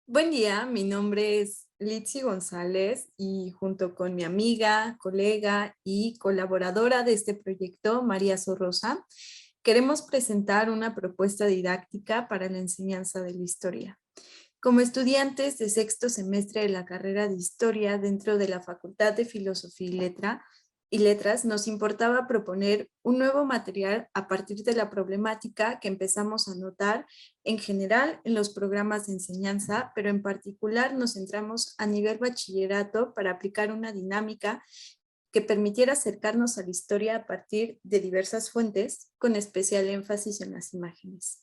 Buen día, mi nombre es Litsi González y junto con mi amiga, colega y colaboradora de este proyecto, María Sorrosa, queremos presentar una propuesta didáctica para la enseñanza de la historia. Como estudiantes de sexto semestre de la carrera de Historia dentro de la Facultad de Filosofía y Letras, nos importaba proponer un nuevo material a partir de la problemática que empezamos a notar en general en los programas de enseñanza, pero en particular nos centramos a nivel bachillerato para aplicar una dinámica que permitiera acercarnos a la historia a partir de diversas fuentes, con especial énfasis en las imágenes.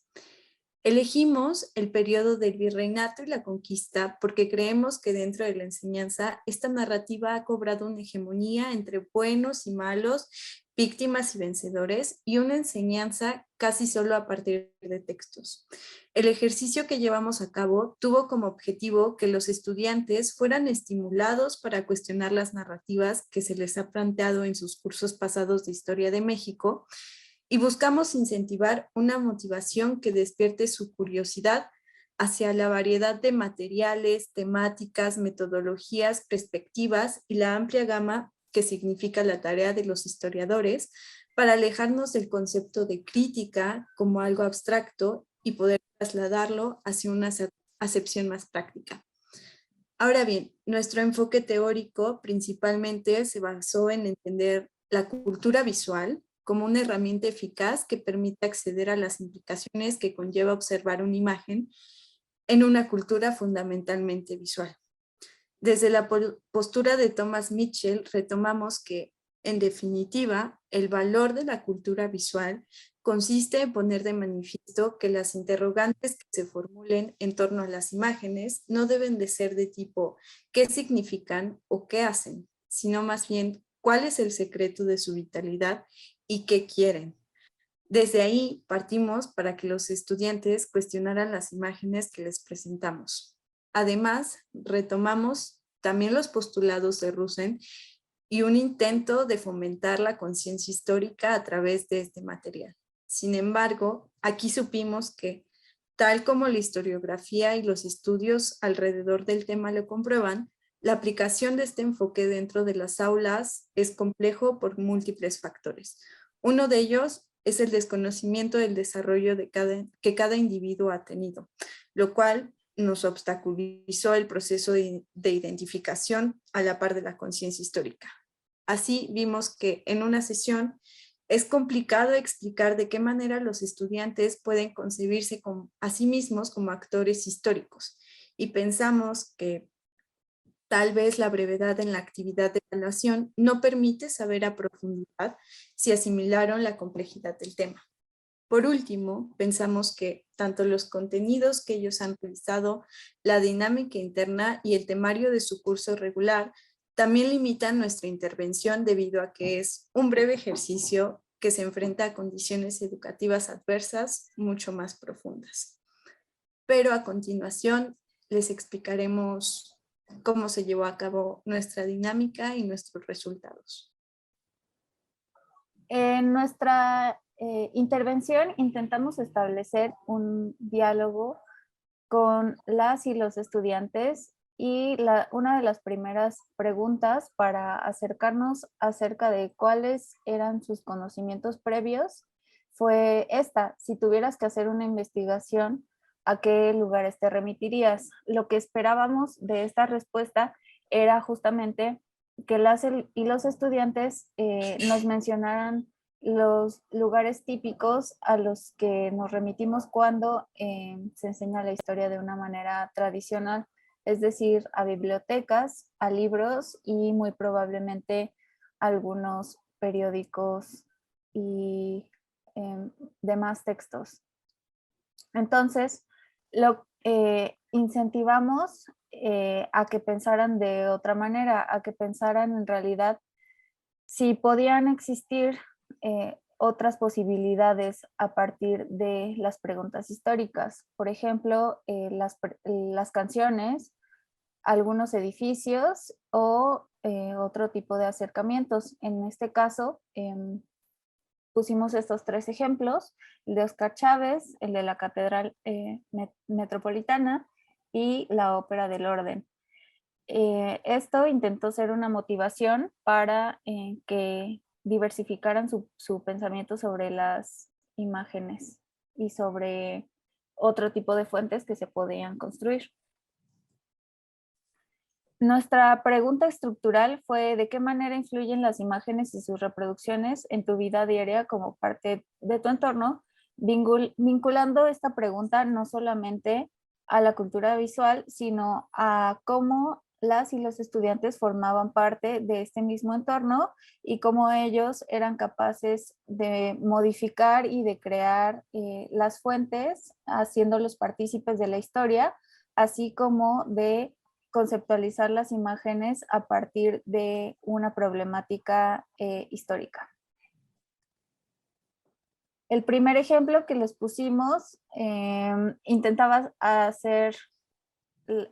Elegimos el periodo del virreinato y la conquista porque creemos que dentro de la enseñanza esta narrativa ha cobrado una hegemonía entre buenos y malos, víctimas y vencedores, y una enseñanza casi solo a partir de textos. El ejercicio que llevamos a cabo tuvo como objetivo que los estudiantes fueran estimulados para cuestionar las narrativas que se les ha planteado en sus cursos pasados de Historia de México, y buscamos incentivar una motivación que despierte su curiosidad hacia la variedad de materiales, temáticas, metodologías, perspectivas y la amplia gama que significa la tarea de los historiadores para alejarnos del concepto de crítica como algo abstracto y poder trasladarlo hacia una acepción más práctica. Ahora bien, nuestro enfoque teórico principalmente se basó en entender la cultura visual como una herramienta eficaz que permite acceder a las implicaciones que conlleva observar una imagen en una cultura fundamentalmente visual. Desde la postura de Thomas Mitchell retomamos que, en definitiva, el valor de la cultura visual consiste en poner de manifiesto que las interrogantes que se formulen en torno a las imágenes no deben de ser de tipo ¿qué significan o qué hacen?, sino más bien ¿cuál es el secreto de su vitalidad y qué quieren? Desde ahí partimos para que los estudiantes cuestionaran las imágenes que les presentamos. Además, retomamos también los postulados de Rousseau y un intento de fomentar la conciencia histórica a través de este material. Sin embargo, aquí supimos que, tal como la historiografía y los estudios alrededor del tema lo comprueban, la aplicación de este enfoque dentro de las aulas es complejo por múltiples factores. Uno de ellos es el desconocimiento del desarrollo que cada individuo ha tenido, lo cual nos obstaculizó el proceso de identificación a la par de la conciencia histórica. Así vimos que en una sesión es complicado explicar de qué manera los estudiantes pueden concebirse a sí mismos como actores históricos, y pensamos que tal vez la brevedad en la actividad de evaluación no permite saber a profundidad si asimilaron la complejidad del tema. Por último, pensamos que tanto los contenidos que ellos han realizado, la dinámica interna y el temario de su curso regular también limitan nuestra intervención debido a que es un breve ejercicio que se enfrenta a condiciones educativas adversas mucho más profundas. Pero a continuación les explicaremos cómo se llevó a cabo nuestra dinámica y nuestros resultados. En nuestra intervención intentamos establecer un diálogo con las y los estudiantes, y una de las primeras preguntas para acercarnos acerca de cuáles eran sus conocimientos previos fue esta: si tuvieras que hacer una investigación, ¿a qué lugares te remitirías? Lo que esperábamos de esta respuesta era justamente que las y los estudiantes nos mencionaran los lugares típicos a los que nos remitimos cuando se enseña la historia de una manera tradicional, es decir, a bibliotecas, a libros y muy probablemente algunos periódicos y demás textos. Entonces, incentivamos a que pensaran de otra manera, a que pensaran en realidad si podían existir otras posibilidades a partir de las preguntas históricas. Por ejemplo, las canciones, algunos edificios o otro tipo de acercamientos. En este caso, pusimos estos tres ejemplos: el de Oscar Chávez, el de la Catedral Metropolitana y la Ópera del Orden. Esto intentó ser una motivación para que diversificaran su pensamiento sobre las imágenes y sobre otro tipo de fuentes que se podían construir. Nuestra pregunta estructural fue: ¿de qué manera influyen las imágenes y sus reproducciones en tu vida diaria como parte de tu entorno? Vinculando esta pregunta no solamente a la cultura visual, sino a cómo las y los estudiantes formaban parte de este mismo entorno y cómo ellos eran capaces de modificar y de crear las fuentes, haciéndolos partícipes de la historia, así como de conceptualizar las imágenes a partir de una problemática histórica. El primer ejemplo que les pusimos intentaba hacer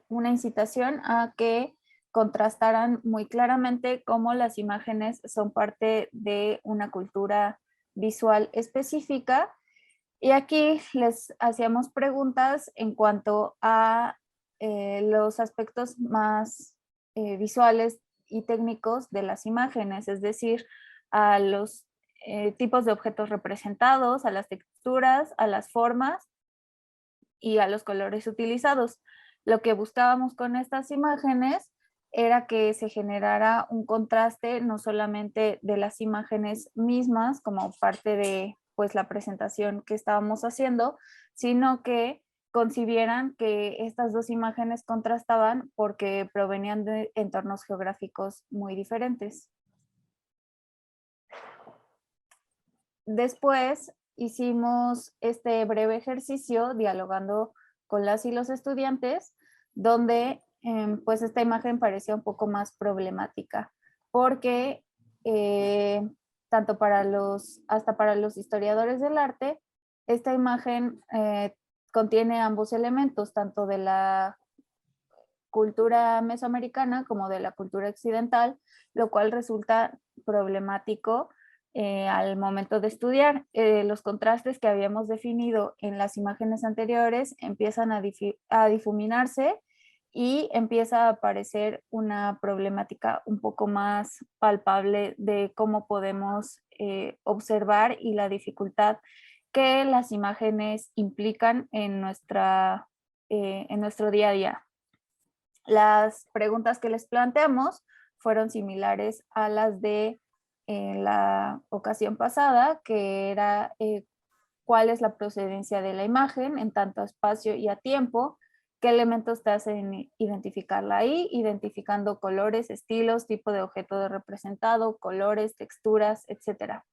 una incitación a que contrastaran muy claramente cómo las imágenes son parte de una cultura visual específica. Y aquí les hacíamos preguntas en cuanto a los aspectos más visuales y técnicos de las imágenes, es decir, a los tipos de objetos representados, a las texturas, a las formas y a los colores utilizados. Lo que buscábamos con estas imágenes era que se generara un contraste no solamente de las imágenes mismas como parte de pues la presentación que estábamos haciendo, sino que concibieran que estas dos imágenes contrastaban porque provenían de entornos geográficos muy diferentes. Después hicimos este breve ejercicio dialogando con las y los estudiantes, donde pues esta imagen parecía un poco más problemática, porque tanto hasta para los historiadores del arte, esta imagen contiene ambos elementos, tanto de la cultura mesoamericana como de la cultura occidental, lo cual resulta problemático al momento de estudiar. Los contrastes que habíamos definido en las imágenes anteriores empiezan a difuminarse y empieza a aparecer una problemática un poco más palpable de cómo podemos observar y la dificultad que las imágenes implican en nuestro día a día. Las preguntas que les planteamos fueron similares a las de la ocasión pasada, que era cuál es la procedencia de la imagen en tanto a espacio y a tiempo, qué elementos te hacen identificarla ahí, identificando colores, estilos, tipo de objeto de representado, colores, texturas, etc.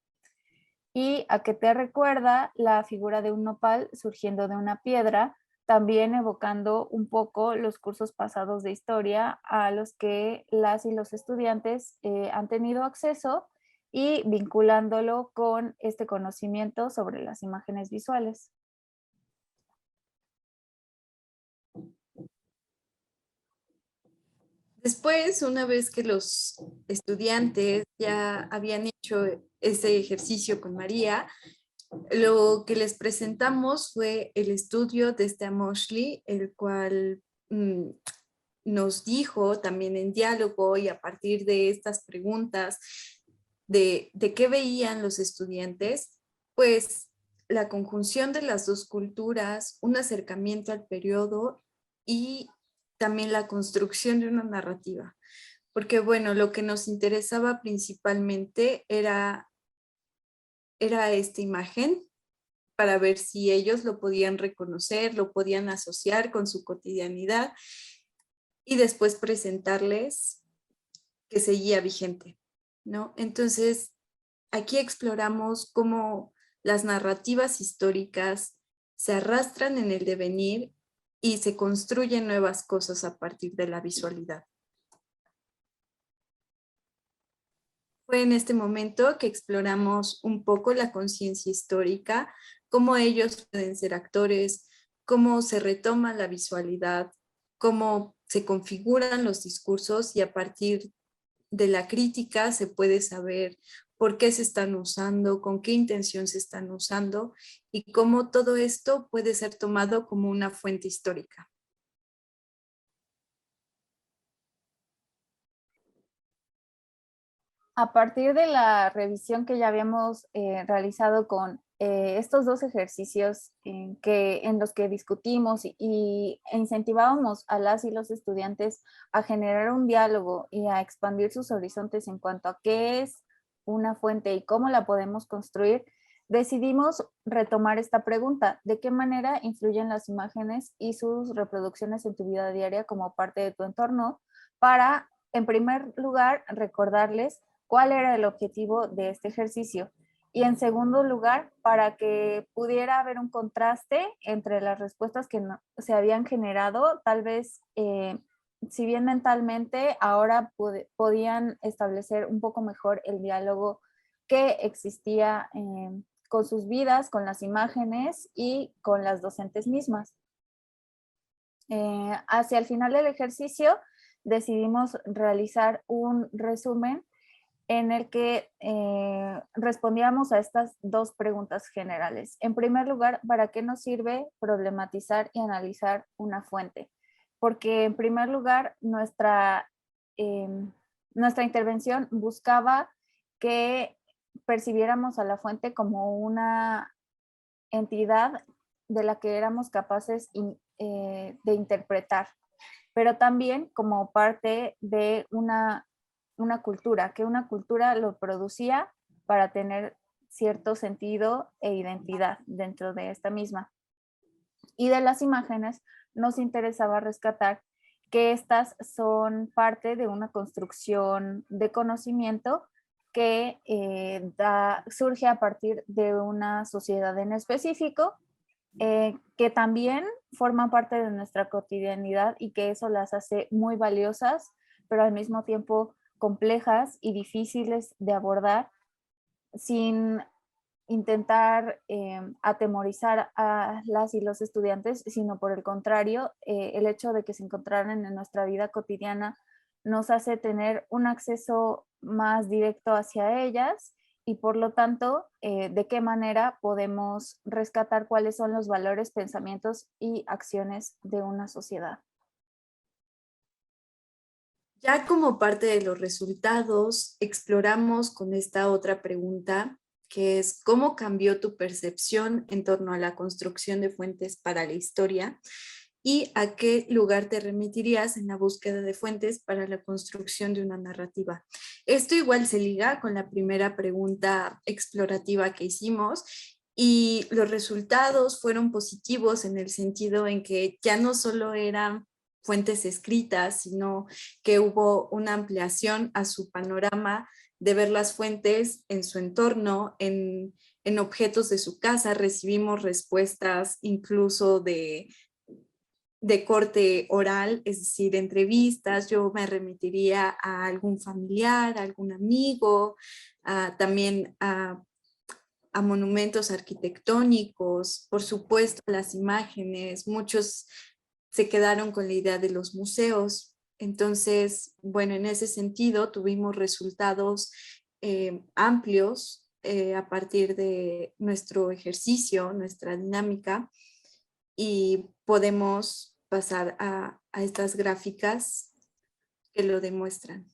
Y a qué te recuerda la figura de un nopal surgiendo de una piedra, también evocando un poco los cursos pasados de historia a los que las y los estudiantes han tenido acceso y vinculándolo con este conocimiento sobre las imágenes visuales. Después, una vez que los estudiantes ya habían hecho ese ejercicio con María, lo que les presentamos fue el estudio de este Mosley, el cual nos dijo también en diálogo y a partir de estas preguntas de qué veían los estudiantes, pues la conjunción de las dos culturas, un acercamiento al periodo y también la construcción de una narrativa. Porque bueno, lo que nos interesaba principalmente era esta imagen para ver si ellos lo podían reconocer, lo podían asociar con su cotidianidad y después presentarles que seguía vigente, ¿no? Entonces, aquí exploramos cómo las narrativas históricas se arrastran en el devenir y se construyen nuevas cosas a partir de la visualidad. Fue en este momento que exploramos un poco la conciencia histórica, cómo ellos pueden ser actores, cómo se retoma la visualidad, cómo se configuran los discursos y a partir de la crítica se puede saber por qué se están usando, con qué intención se están usando y cómo todo esto puede ser tomado como una fuente histórica. A partir de la revisión que ya habíamos realizado con estos dos ejercicios en los que discutimos e incentivábamos a las y los estudiantes a generar un diálogo y a expandir sus horizontes en cuanto a qué es una fuente y cómo la podemos construir, decidimos retomar esta pregunta: ¿de qué manera influyen las imágenes y sus reproducciones en tu vida diaria como parte de tu entorno? Para, en primer lugar, recordarles cuál era el objetivo de este ejercicio. Y en segundo lugar, para que pudiera haber un contraste entre las respuestas que se habían generado, tal vez, si bien mentalmente, ahora podían establecer un poco mejor el diálogo que existía con sus vidas, con las imágenes y con las docentes mismas. Hacia el final del ejercicio decidimos realizar un resumen en el que respondíamos a estas dos preguntas generales. En primer lugar, ¿para qué nos sirve problematizar y analizar una fuente? Porque en primer lugar, nuestra intervención buscaba que percibiéramos a la fuente como una entidad de la que éramos capaces de interpretar, pero también como parte de una cultura, que una cultura lo producía para tener cierto sentido e identidad dentro de esta misma. Y de las imágenes nos interesaba rescatar que estas son parte de una construcción de conocimiento que surge a partir de una sociedad en específico, que también forman parte de nuestra cotidianidad y que eso las hace muy valiosas, pero al mismo tiempo complejas y difíciles de abordar sin intentar atemorizar a las y los estudiantes, sino por el contrario, el hecho de que se encontraran en nuestra vida cotidiana nos hace tener un acceso más directo hacia ellas y por lo tanto, de qué manera podemos rescatar cuáles son los valores, pensamientos y acciones de una sociedad. Ya como parte de los resultados, exploramos con esta otra pregunta, que es ¿cómo cambió tu percepción en torno a la construcción de fuentes para la historia? ¿Y a qué lugar te remitirías en la búsqueda de fuentes para la construcción de una narrativa? Esto igual se liga con la primera pregunta explorativa que hicimos y los resultados fueron positivos en el sentido en que ya no solo eran fuentes escritas, sino que hubo una ampliación a su panorama de ver las fuentes en su entorno, en objetos de su casa. Recibimos respuestas incluso de corte oral, es decir, entrevistas. Yo me remitiría a algún familiar, a algún amigo, también a monumentos arquitectónicos, por supuesto, las imágenes. Muchos se quedaron con la idea de los museos. Entonces, bueno, en ese sentido tuvimos resultados amplios a partir de nuestro ejercicio, nuestra dinámica, y podemos pasar a estas gráficas que lo demuestran.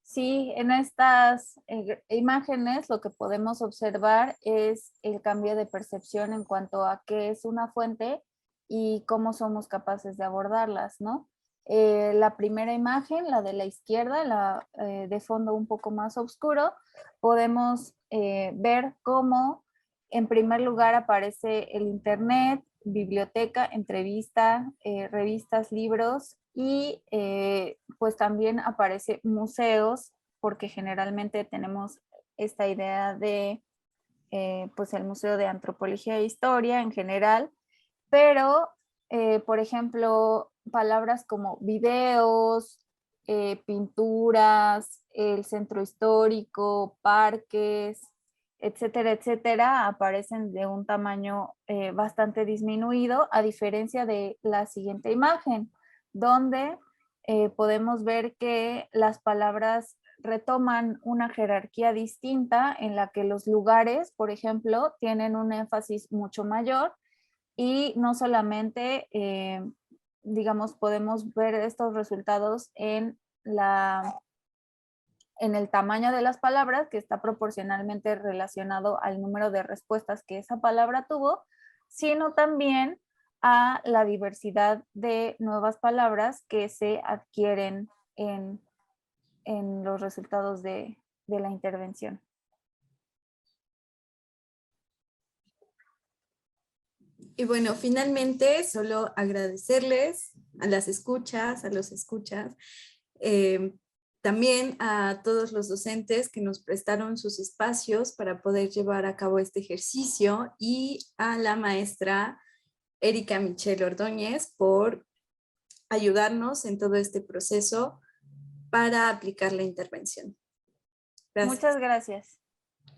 Sí, en estas imágenes lo que podemos observar es el cambio de percepción en cuanto a qué es una fuente y cómo somos capaces de abordarlas, ¿no? La primera imagen, la de la izquierda, de fondo un poco más oscuro, podemos ver cómo en primer lugar aparece el internet, biblioteca, entrevista, revistas, libros y pues también aparece museos, porque generalmente tenemos esta idea de pues el Museo de Antropología e Historia en general, pero por ejemplo palabras como videos, pinturas, el centro histórico, parques, etcétera, etcétera, aparecen de un tamaño bastante disminuido, a diferencia de la siguiente imagen, donde podemos ver que las palabras retoman una jerarquía distinta en la que los lugares, por ejemplo, tienen un énfasis mucho mayor y no solamente, digamos, podemos ver estos resultados en en el tamaño de las palabras, que está proporcionalmente relacionado al número de respuestas que esa palabra tuvo, sino también a la diversidad de nuevas palabras que se adquieren en los resultados de la intervención. Y bueno, finalmente solo agradecerles a las escuchas, a los escuchas, también a todos los docentes que nos prestaron sus espacios para poder llevar a cabo este ejercicio y a la maestra Erika Michelle Ordóñez por ayudarnos en todo este proceso para aplicar la intervención. Gracias. Muchas gracias.